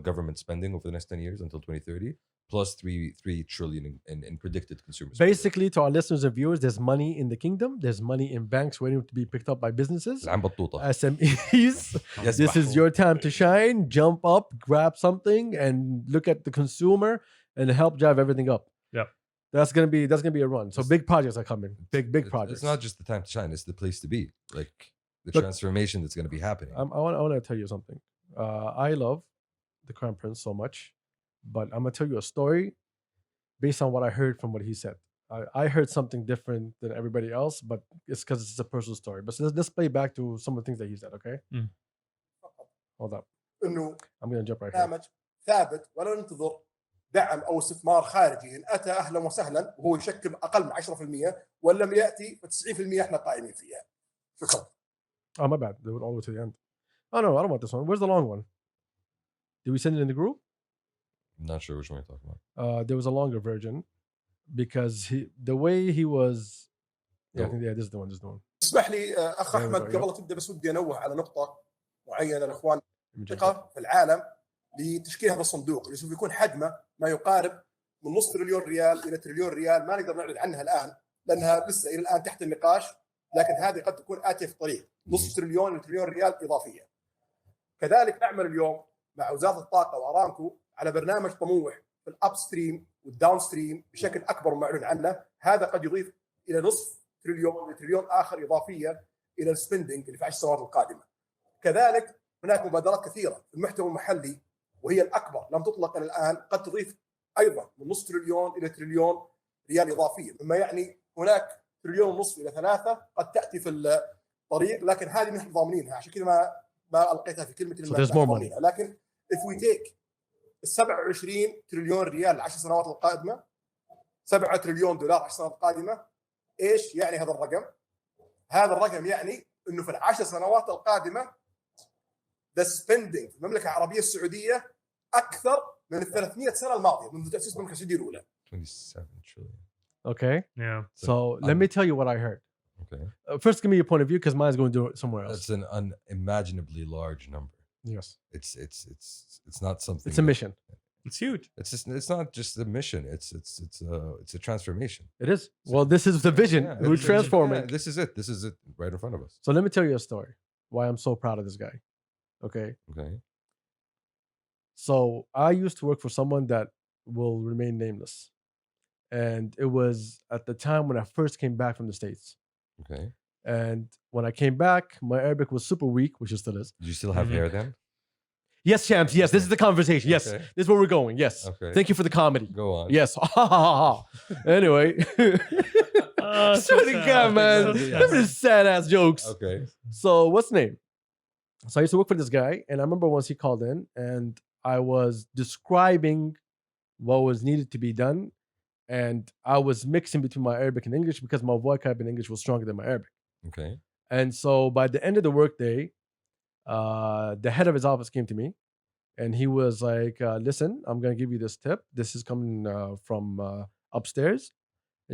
government spending over the next 10 years until 2030. Plus 3 trillion in predicted consumer spending. Basically, to our listeners and viewers, there's money in the kingdom. There's money in banks waiting to be picked up by businesses. SMEs. This is your time to shine. Jump up, grab something, and look at the consumer and help drive everything up. Yep. That's gonna be a run. So big projects are coming. Big projects. It's not just the time to shine. It's the place to be. Like the transformation that's going to be happening. I want to tell you something. I love the Crown Prince so much. But I'm going to tell you a story based on what I heard from what he said. I heard something different than everybody else, but it's because it's a personal story. But let's play back to some of the things that he said, okay? Hold up. I'm going to jump right here. ثابت ولا ننتظر دعم أو استثمار خارجي. إن أتى أهلا وسهلا وهو يشكل أقل من 10% ولا لم يأتي ف90% إحنا قائمين فيها. شكرا. Oh, my bad. They went all the way to the end. Oh, no, I don't want this one. Where's the long one? Did we send it in the group? I'm not sure which one you're talking about. There was a longer version, because the way he was. Yeah, I No. think this is the one. This is the one. اسمح لي اخ There we احمد go, قبل yep. لا تبدا بس ودي انوه على نقطه معينه الاخوان. Let me jump up. ثقه في العالم لتشكيل هذا الصندوق اللي سوف يكون حجمه ما يقارب من نص تريليون ريال الى تريليون ريال، ما نقدر نعلن عنها الان لانها لسه الى الان تحت النقاش، لكن هذه قد تكون اتيه في الطريق، نص تريليون الى تريليون ريال اضافيه. كذلك نعمل اليوم مع وزاره الطاقه وارامكو على برنامج طموح في الاب ستريم والداون ستريم بشكل اكبر معلن عنه، هذا قد يضيف الى نصف تريليون لتريليون اخر اضافيه الى السبندنج اللي في 10 سنوات القادمه. كذلك هناك مبادرات كثيره في المحتوى المحلي وهي الاكبر لم تطلق الى الان، قد تضيف ايضا من نصف تريليون الى تريليون ريال اضافيه، مما يعني هناك تريليون ونصف الى 3 قد تاتي في الطريق، لكن هذه نحن ضامنينها، عشان كذا ما القيتها في كلمه So there's more money. لكن if we take 27 تريليون ريال ل 10 سنوات القادمه، 7 تريليون دولار 10 سنوات القادمه، ايش يعني هذا الرقم؟ هذا الرقم يعني انه في ال10 سنوات القادمه the spending في المملكه العربيه السعوديه اكثر من ال 300 سنه الماضيه منذ تاسيس المملكه السعوديه الاولى. 27 trillion. Okay. Yeah. So let me tell you what I heard. Okay. First, give me your point of view because mine's going to do it somewhere else. That's an unimaginably large number. Yes. It's not something. It's a mission. It's huge. It's not just a mission. It's a transformation. It is. Well, this is the vision. Yeah, We're it's a- transforming. yeah, this is it right in front of us. So let me tell you a story. Why I'm so proud of this guy. Okay. Okay. So I used to work for someone that will remain nameless. And it was at the time when I first came back from the States. Okay. And when I came back, my Arabic was super weak, which it still is. Do you still have Mhm. hair then? Yes, champs. Yes, this is the conversation. Yes, Okay. this is where we're going. Yes. Okay. Thank you for the comedy. Go on. Yes. Anyway. So Swear to sad. God, man. So This sad. is sad ass jokes. Okay. So what's the name? So I used to work for this guy, and I remember once he called in, and I was describing what was needed to be done, and I was mixing between my Arabic and English because my vocab in English was stronger than my Arabic. Okay. And so by the end of the workday, the head of his office came to me, and he was like, "Listen, I'm gonna give you this tip. This is coming from upstairs.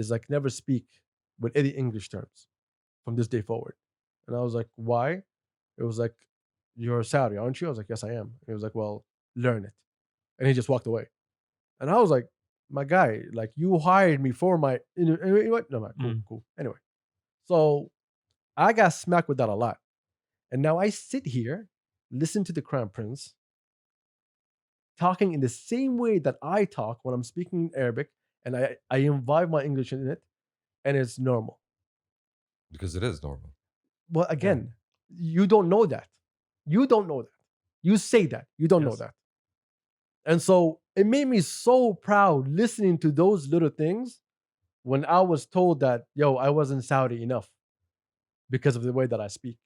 Is like never speak with any English terms from this day forward." And I was like, "Why?" It was like, "You're Saudi, aren't you?" I was like, "Yes, I am." He was like, "Well, learn it." And he just walked away. And I was like, "My guy, like you hired me for my..." What? No, man, cool, cool. Anyway, so I got smacked with that a lot. And now I sit here, listen to the Crown Prince talking in the same way that I talk when I'm speaking Arabic, and I imbibe my English in it, and it's normal. Because it is normal. Well, again, you don't know that. You don't know that. You say that. You don't know Yes. that. And so it made me so proud listening to those little things when I was told that, yo, I wasn't Saudi enough because of the way that I speak.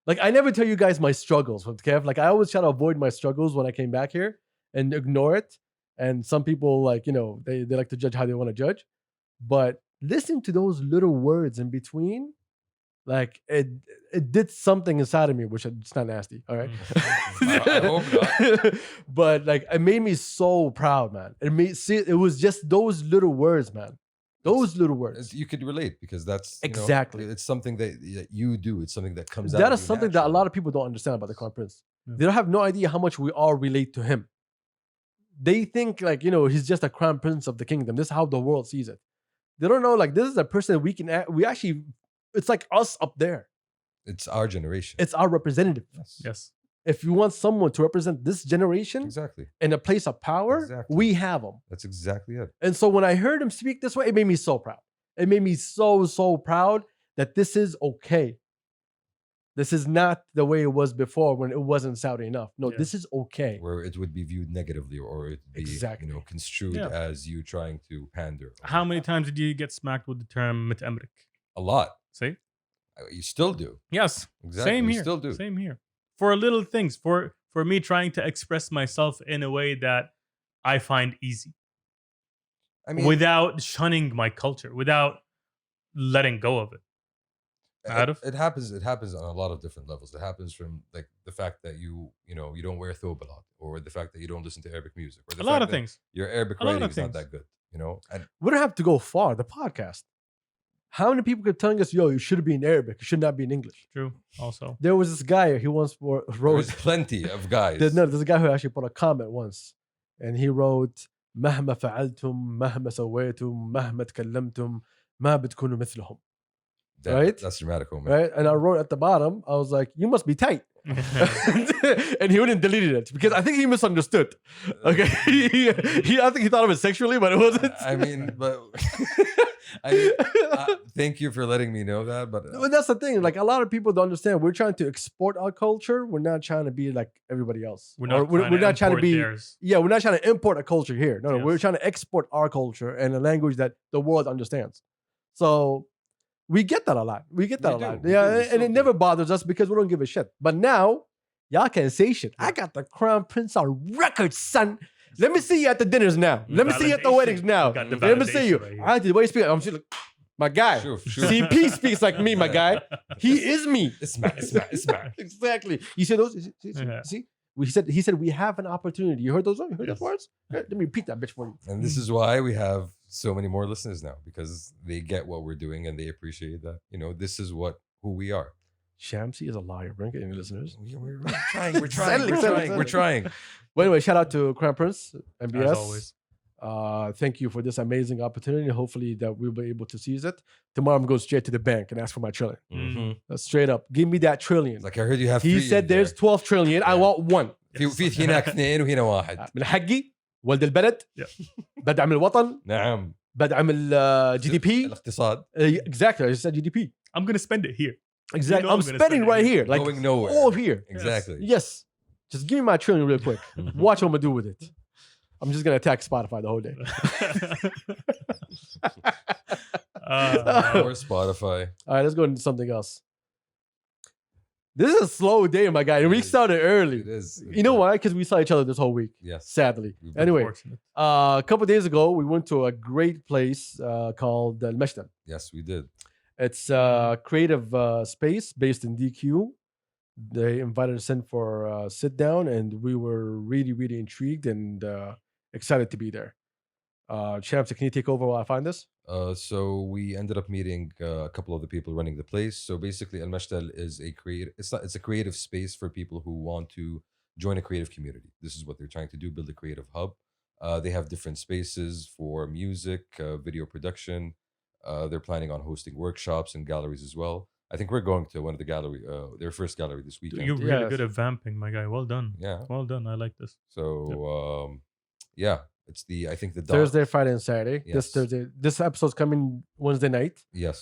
Like, I never tell you guys my struggles with Kev. Like, I always try to avoid my struggles when I came back here and ignore it. And some people, like, you know, they like to judge how they want to judge. But listen to those little words in between. Like, it did something inside of me, which it's not nasty, all right? I hope not. But, like, it made me so proud, man. It was just those little words, man. Those little words. You could relate because that's you know, Exactly. it's something that you do. It's something that comes out. That of is you something that a naturally. lot of people don't understand about the Crown Prince. Yeah. They don't have no idea how much we all relate to him. They think, like, you know, he's just a Crown Prince of the kingdom. This is how the world sees it. They don't know, like, this is a person we actually, it's like us up there. It's our generation. It's our representative. Yes. If you want someone to represent this generation Exactly. in a place of power, Exactly. we have them. That's exactly it. And so when I heard him speak this way, it made me so proud. It made me so proud that this is okay. This is not the way it was before when it wasn't Saudi enough. No, Yeah. this is okay. Where it would be viewed negatively or it would be Exactly. you know construed Yeah. as you trying to pander. How many times did you get smacked with the term متأمرك? A lot. See? You still do. Yes. Exactly. Same You here. still do. Same here. For little things, for me trying to express myself in a way that I find easy, I mean, without shunning my culture, without letting go of it. Arif? it happens. It happens on a lot of different levels. It happens from like the fact that you know you don't wear thobe a lot, or the fact that you don't listen to Arabic music, or the A lot fact of that things. Your Arabic A lot writing of is not things. that good. you know. And We don't have to go far. The podcast. How many people kept telling us, "Yo, you should be in Arabic. You should not be in English." True. Also, There was this guy. He once wrote. there's plenty of guys. There's a guy who actually put a comment once, and he wrote, "مهما فعلتم مهما سويتم مهما تكلمتم ما بتكونوا مثلهم." Damn, right? That's dramatical, man. Right? And I wrote at the bottom, I was like, "You must be tight." And he wouldn't delete it because I think he misunderstood. Okay, I think he thought of it sexually, but it wasn't. I mean, but I mean, thank you for letting me know that. But But that's the thing. Like a lot of people don't understand. We're trying to export our culture. We're not trying to be like everybody else. we're not. Or we're not trying to import be. theirs. Yeah, we're not trying to import a culture here. No, Yes. we're trying to export our culture and a language that the world understands. So we get that a lot. We get that We a lot. do, we Yeah, do, we and still it do. never bothers us because we don't give a shit. But now, y'all can say shit. I got the Crown Prince on record, son. Let me see you at the dinners now. Let me see you at the Validation. weddings now. Got the Let me see you. validation right here. I did the way you speak. I'm just like, my guy. Shoof, shoof. CP speaks like me, my guy. He is me. Isma. Exactly. You see those? Yeah. See? He said we have an opportunity. You heard those? You heard Yes. those words? Let me repeat that bitch for you. And this is why we have so many more listeners now, because they get what we're doing and they appreciate that. You know, this is who we are. Shamsi is a liar. Bring it, any listeners. We're trying. We're trying. Settle it, We're settle it, trying. settle We're it. trying. But anyway, shout out to Crown Prince, MBS. As always. Thank you for this amazing opportunity. Hopefully that we'll be able to seize it. Tomorrow I'm going straight to the bank and ask for my trillion. Mhm. Straight up. Give me that trillion. It's like I heard you have. He three said in there. there's 12 trillion. I Yeah. want one. في هناك اثنين وهنا واحد. من حقي ولد البلد Yeah. بدعم الوطن نعم. بدعم ال GDP. الاقتصاد. Exactly. I just said GDP. I'm gonna spend it here. Exactly. know I'm I'm gonna spending spend it right here. here. Like Going nowhere. all here. Exactly. Yes. Just give me my trillion real quick. Mhm. Watch what I'm going to do with it. I'm just going to attack Spotify the whole day. Or Spotify. All right, let's go into something else. This is a slow day, my guy. And we started early. It is. You know why? Because we saw each other this whole week, Yes. sadly. We've been Anyway, Unfortunate. a couple days ago, we went to a great place called almashtal. Yes, we did. It's a creative space based in DQ. They invited us in for a sit down, and we were really, really intrigued and excited to be there. Shamsa, can you take over while I find this? So we ended up meeting a couple of the people running the place. So basically, almashtal is a it's a creative space for people who want to join a creative community. This is what they're trying to do: build a creative hub. They have different spaces for music, video production. They're planning on hosting workshops and galleries as well. I think we're going to one of the their first gallery this weekend. You're really Yes. good at vamping, my guy. Well done. Yeah. Well done. I like this. So yeah, it's I think the dot- Thursday, Friday, and Saturday. This Yes. Thursday. This episode's coming Wednesday night. Yes.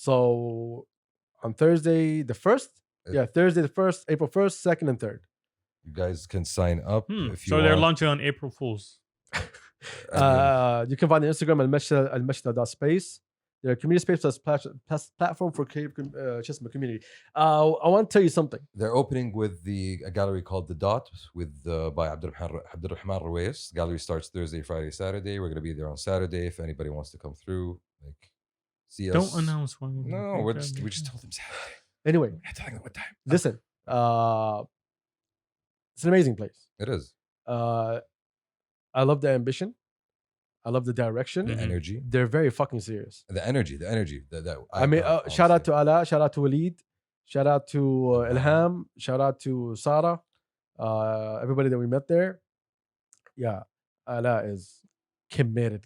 So on Thursday the 1st, Thursday the 1st, April 1st, 2nd, and 3rd. You guys can sign up if you So they're want. launching on April Fools. You can find the Instagram almashtal.space. They're a community space plus platform for creative community. I want to tell you something. They're opening with a gallery called The Dot by Abdurrahman Ruwais. Gallery starts Thursday, Friday, Saturday. We're going to be there on Saturday if anybody wants to come through. Like, see us. Don't announce when. No, we just told them Saturday. Anyway, We're not telling them what time. listen. It's an amazing place. It is. I love the ambition. I love the direction. The Mhm. energy. They're very fucking serious. The energy. I mean, shout out to Ala, shout out to Waleed, shout out to Ilham, shout out to Sarah, everybody that we met there. Yeah, Ala is committed.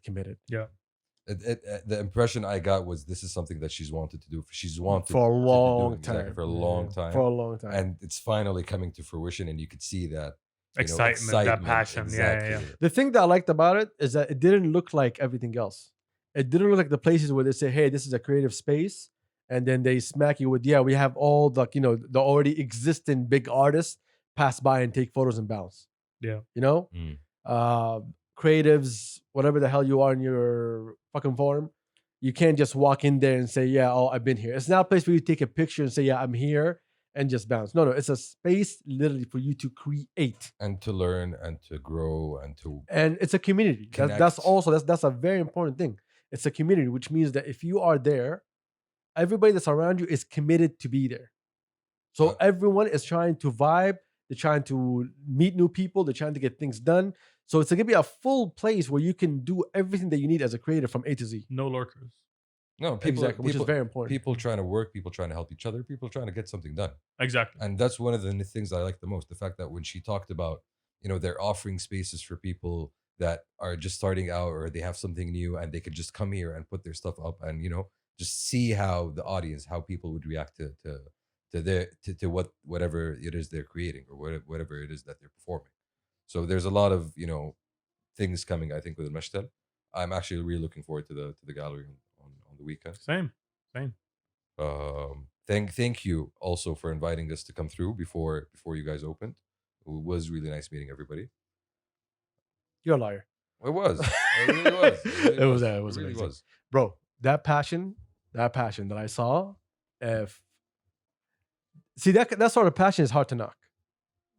The impression I got was this is something that she's wanted to do. She's wanted For a to be long doing, exactly, time. for a long time. For a long time. And it's finally coming to fruition, and you could see that you know, Excitement, that passion. Yeah. The thing that I liked about it is that it didn't look like everything else. It didn't look like the places where they say, hey, this is a creative space. And then they smack you with, yeah, we have all the, the already existing big artists pass by and take photos and bounce. Yeah. Creatives, whatever the hell you are in your fucking form, you can't just walk in there and say, yeah, oh, I've been here. It's not a place where you take a picture and say, yeah, I'm here and just bounce. No, it's a space literally for you to create. and to learn and to grow and to And it's a community. That's a very important thing. It's a community, which means that if you are there, everybody that's around you is committed to be there. So everyone is trying to vibe. They're trying to meet new people. They're trying to get things done. So it's gonna be a full place where you can do everything that you need as a creator from A to Z. No lurkers. No, people, Exactly, which is people, very important. people trying to work, people trying to help each other, people trying to get something done. Exactly. And that's one of the things I like the most. The fact that when she talked about, they're offering spaces for people that are just starting out or they have something new and they could just come here and put their stuff up and, just see how the audience, how people would react to whatever it is they're creating or whatever it is that they're performing. So there's a lot of, things coming, I think, with almashtal. I'm actually really looking forward to the gallery on the weekend. Same. Thank you also for inviting us to come through before you guys opened. It was really nice meeting everybody. You're a liar. It was. It really was. It was It really amazing. was. Bro, that passion that I saw, that sort of passion is hard to knock.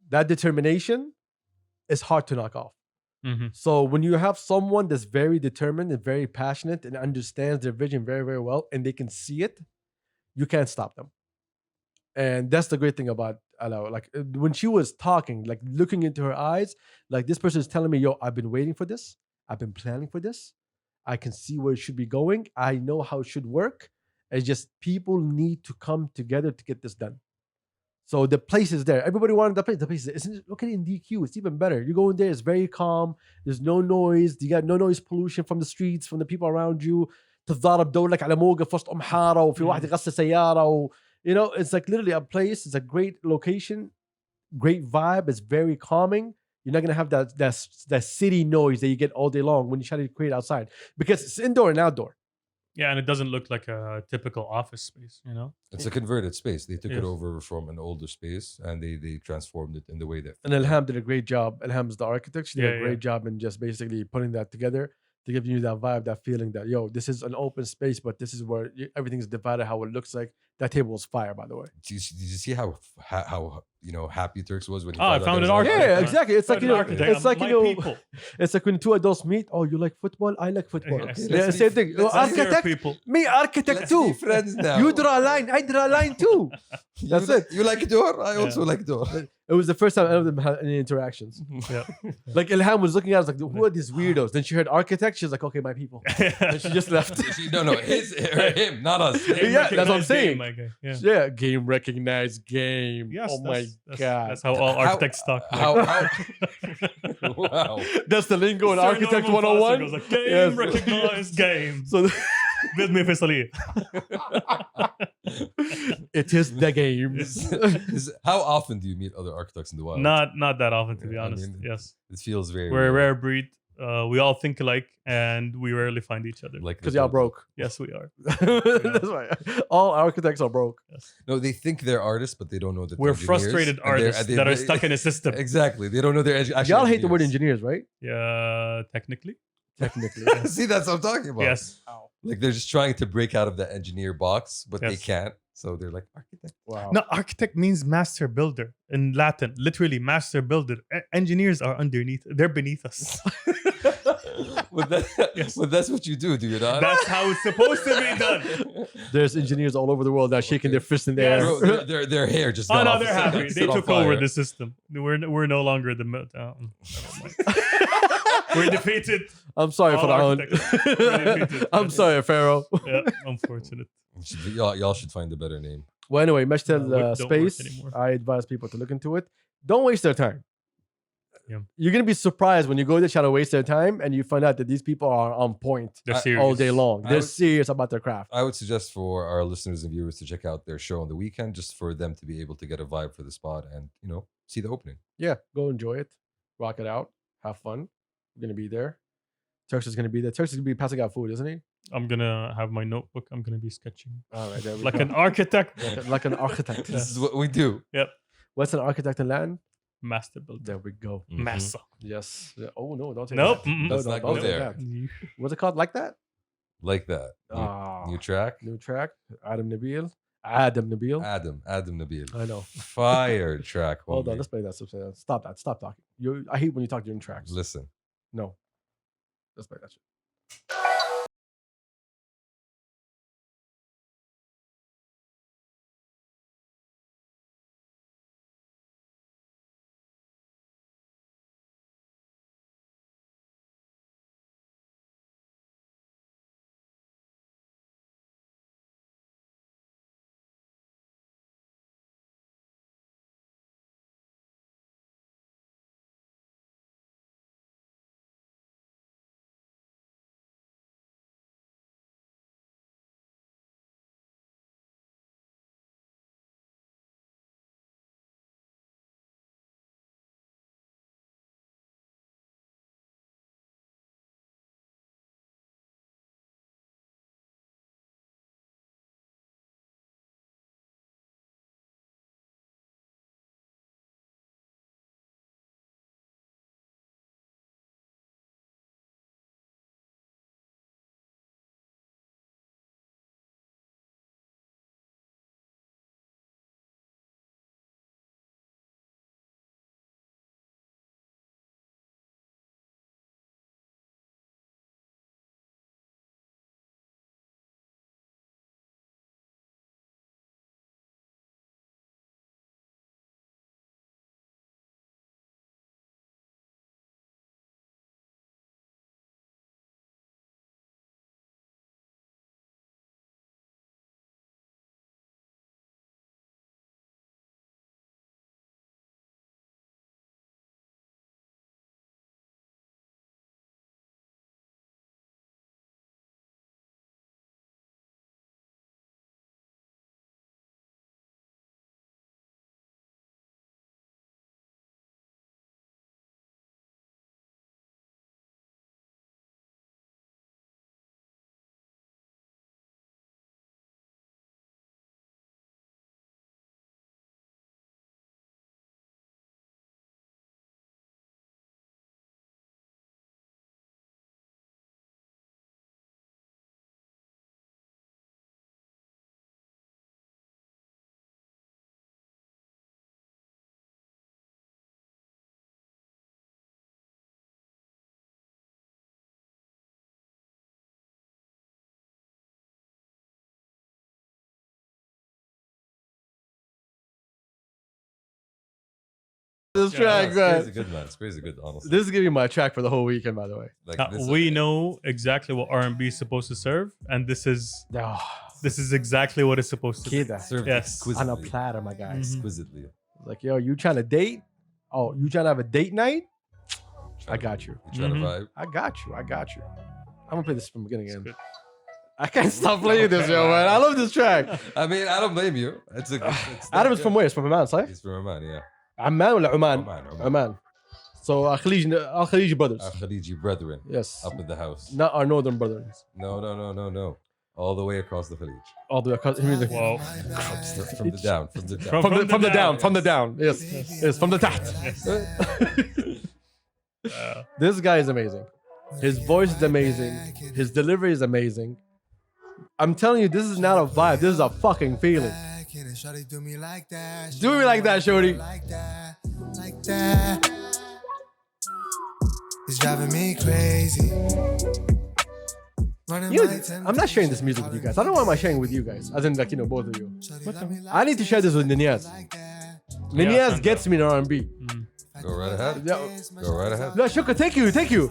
That determination is hard to knock off. Mm-hmm. So when you have someone that's very determined and very passionate and understands their vision very, very well, and they can see it, you can't stop them. And that's the great thing about Ala. Like when she was talking, like looking into her eyes, like this person is telling me, yo, I've been waiting for this. I've been planning for this. I can see where it should be going. I know how it should work. It's just people need to come together to get this done. So the place is there. Everybody wanted the place. The place is, look at it in DQ. It's even better. You go in there, it's very calm. There's no noise. You got no noise pollution from the streets, from the people around you. تتضارب دورك على موقع في وسط حارة وفي واحد يغسل سيارة it's like literally a place. It's a great location, great vibe. It's very calming. You're not gonna have that city noise that you get all day long when you try to create outside because it's indoor and outdoor. Yeah, and it doesn't look like a typical office space, It's a converted space. They took it Yes. over from an older space and they transformed it in the way that. And Ilham did a great job. Ilham's the architect. She did a Yeah, great job in just basically putting that together to give you that vibe, that feeling that, yo, this is an open space, but this is where everything's divided, how it looks like. That table was fire, by the way. Did you see how happy Turks was when he I found an architect. Yeah, exactly. It's like, it's like, my people. it's like when two adults meet. Oh, you like football? I like football. Yes. Yeah, Let's same be- thing. let's be Architect, people. me architect Let's too. be friends now. You draw a line, I draw a line too. That's it. You like door? I also like door. It was the first time any of them had any interactions. Yeah. Like Ilham was looking at us like, who are these weirdos? Then she heard architect. She's like, okay, my people. And she just left. No, him, not us. Yeah, that's what I'm saying. My guy. Yeah. Yeah, game recognized game. Yes, oh my that's- god. That's how all architects talk. Wow. That's the lingo in Sir Architect Norman 101. Foster goes like, game Yes. recognized game. So With me فيصلية. it is the game. How often do you meet other architects in the wild? Not that often, to be Yeah, I honest. mean, Yes. It feels very We're a rare breed. We all think alike and we rarely find each other. like Because the y'all Turks. broke. Yes, we are. That's why all architects are broke. Yes. No, they think they're artists, but they don't know that We're they're engineers, frustrated and they're- artists and they're that are very- stuck in a system. Exactly. They don't know they're actually Y'all hate the word engineers. engineers, right? Yeah, technically. Technically. See, that's what I'm talking about. Yes. Like they're just trying to break out of the engineer box, but they Yes. can't. So they're like architect. Wow. No, architect means master builder in Latin. Literally, master builder. Engineers are underneath. They're beneath us. Yes. But that's what you do you not? That's how it's supposed to be done. There's engineers all over the world that are shaking their fists in the Yes. air. Bro, their hair just Oh got no, off they're the- happy. They set on took over fire. the system. We're no longer the. Never mind. We're defeated. I'm sorry, All Faraon. architects. I'm sorry, Pharaoh. Yeah, unfortunate. Y'all should find a better name. Well, anyway, Meshtel Wood don't work space. anymore. I advise people to look into it. Don't waste their time. Yeah. You're gonna be surprised when you go there trying to waste their time and you find out that these people are on point They're serious all day long. I They're would- serious about their craft. I would suggest for our listeners and viewers to check out their show on the weekend, just for them to be able to get a vibe for the spot and see the opening. Yeah, go enjoy it, rock it out, have fun. We're gonna be there. Turks is gonna be there. Turks is gonna be passing out food, isn't he? I'm gonna have my notebook. I'm gonna be sketching All right, there we like go. an architect, like an architect. This is what we do. What's an architect in Latin? master builder, There we go. Mhm. massa. Yes. Yeah. Oh no, don't say Nope, that. mm-mm. No, Let's no, not don't go say there. that. What's it called? Like that? Like that. Ah. New track. New track. Adam Nabeel. Adam Nabeel. Adam Nabeel. I know. Fire track. Hold on, homie. let's play that. Stop that. Stop talking. I hate when you talk during tracks. Listen. No. Let's play that shit. This Yeah, track, It's man. crazy good, man. It's crazy good, honestly. This is gonna be my track for the whole weekend, by the way. Like We know exactly what R&B is supposed to serve, and this is Oh, exactly what it's supposed to be. kid, served Yes. on a exquisitely. platter, my guy. Exquisitely. Like, yo, you trying to date? Oh, you trying to have a date night? I got you. You trying to Mhm. vibe? I got you. I got you. I'm gonna play this from the beginning It's again. good. I can't stop playing this, yo, man. I love this track. I mean, I don't blame you. It's a. Adam is from where? It's from Oman, صح? He's from Oman, yeah. Amman ولا Oman? Oman. Oman. So Khaliji brothers. Khaliji brethren Yes. up in the house. Not our northern brothers. No. All the way across the Khalij. All the way across. From the Wow. From the down. From the down. from the down. Yes. Yes. From the taht. This guy is amazing. His voice is amazing. His delivery is amazing. I'm telling you, this is not a vibe. This is a fucking feeling. Do me like that. Do me like that, shorty. Like that. Like that. It's driving me crazy. Running You know, my temptation. I'm not sharing this music with you guys. I don't know why am I sharing with you guys. As in, like, you know, both of you. Shawty love me like I need to share this with Ninyaz. that. Ninyaz send gets me in R&B. Go right ahead. Yeah. Go right ahead. لا شكرا, thank you.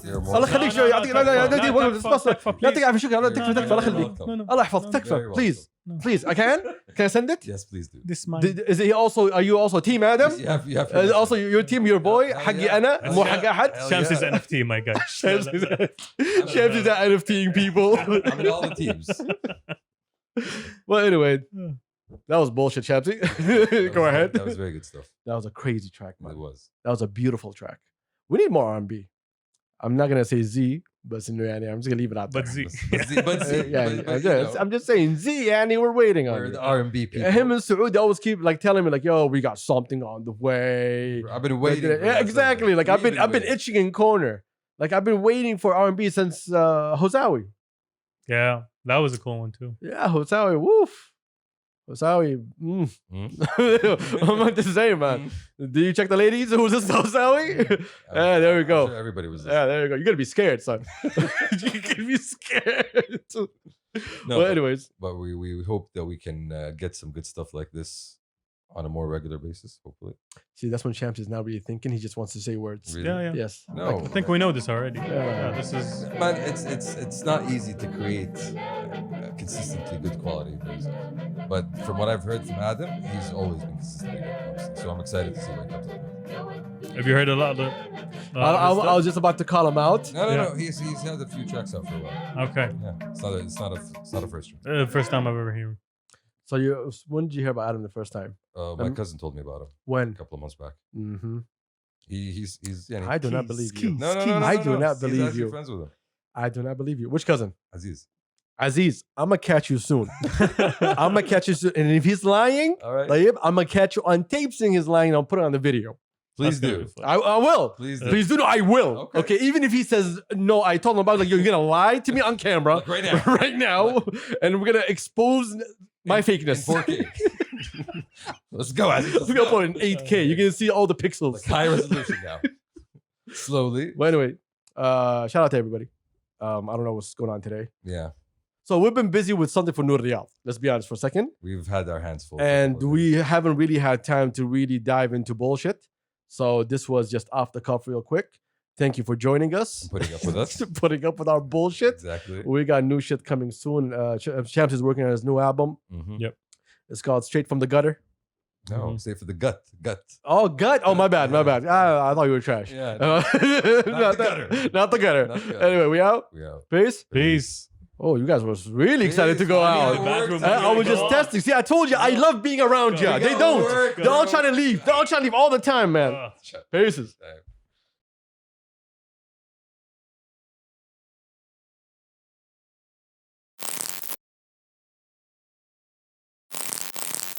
You're more الله يخليك شوي, يعطيك لا يعطيك تكفى، يعطيك العافية, شكرا, الله You're تكفى الله very يخليك. welcome. الله يحفظك, Very تكفى, welcome. please, I can I send it? Yes, please do. This might. Is he also, are you also team Adam? You have Also your team, your boy, Hell حقي yeah. أنا, مو حق أحد. Hell Shams is yeah. NFT, my guy. Shams is at NFTing people. I'm in all the teams. Well, anyway, that was bullshit, Shamsy. Go ahead. That was very good stuff. That was a crazy track, It man. was. That was a beautiful track. We need more R&B. I'm not gonna say Z, but يعني, I'm just gonna leave it out there. But Z. I'm just saying Z, Annie, we're waiting on We're you. the R&B people. Him and Saud always keep like telling me like, yo, we got something on the way. I've been waiting. for Yeah, that exactly. something. Like I've We've been waiting. itching in corner. Like I've been waiting for R&B since Hosawi. Yeah, that was a cool one too. Yeah, Hosawi. Woof. Hosawi. I'm not to say, man. Do you check the ladies? Who's this Hosawi? Yeah, there we I'm go. sure everybody was. Yeah, there you go. You're gonna be scared, son. You're gonna be scared. No, Well, anyways, but we hope that we can get some good stuff like this on a more regular basis. Hopefully. see, that's when Champs is now really thinking. He just wants to say words. Really? Yeah. Yes. No. I think we know this already. Yeah. Yeah, this is. Man, it's not easy to create consistently good quality music. But from what I've heard from Adam, he's always been consistently good. So I'm excited to see what comes up. Have you heard a lot of the? I was just about to call him out. No, Yeah. no. He's had a few tracks out for a while. Okay, Yeah, it's not a first one. first time I've ever heard him. So when did you hear about Adam the first time? My cousin told me about him a When? couple of months back. Mm-hmm. He's yeah. I do not Keys, believe keys. you. No. I do not He's believe actually you. friends with him. I do not believe you. Which cousin? Aziz. Aziz, I'm gonna catch you soon. I'm gonna catch you soon. And if he's lying, All right. Tayyip, I'm gonna catch you on tape saying he's lying. I'll put it on the video. Please That's do. gonna be fun. I will. Please do. Please do. No, I will. Okay. Okay. Even if he says no, I told him about like you're gonna lie to me on camera Like right now. right now, and we're gonna expose my fakeness. In 4K. Let's go, Aziz. Let's We're gonna go. put it in 8K. You're gonna see all the pixels. Like high resolution now. Slowly. Well, anyway, shout out to everybody. I don't know what's going on today. Yeah. So we've been busy with something for Nur Riyadh. Let's be honest for a second. We've had our hands full. And we haven't really had time to really dive into bullshit. So this was just off the cuff real quick. Thank you for joining us. putting up with us. Putting up with our bullshit. Exactly. We got new shit coming soon. Champs is working on his new album. Mhm. Yep. It's called Straight from the Gutter. No, Mhm. stay for the gut. Oh, gut. Oh, my bad. My Yeah. bad. I thought you were trash. Yeah. Not the gutter. Not the gutter. Not the gutter. Anyway, we out. We out. Peace. Peace. Oh, you guys was really excited to Peace. go I out. mean, it worked. I was just testing. See, I told you, I love being around you. We They gotta don't. work, They're all bro. trying to leave. They're all trying to leave all the time, man. Ah. Peace. Damn.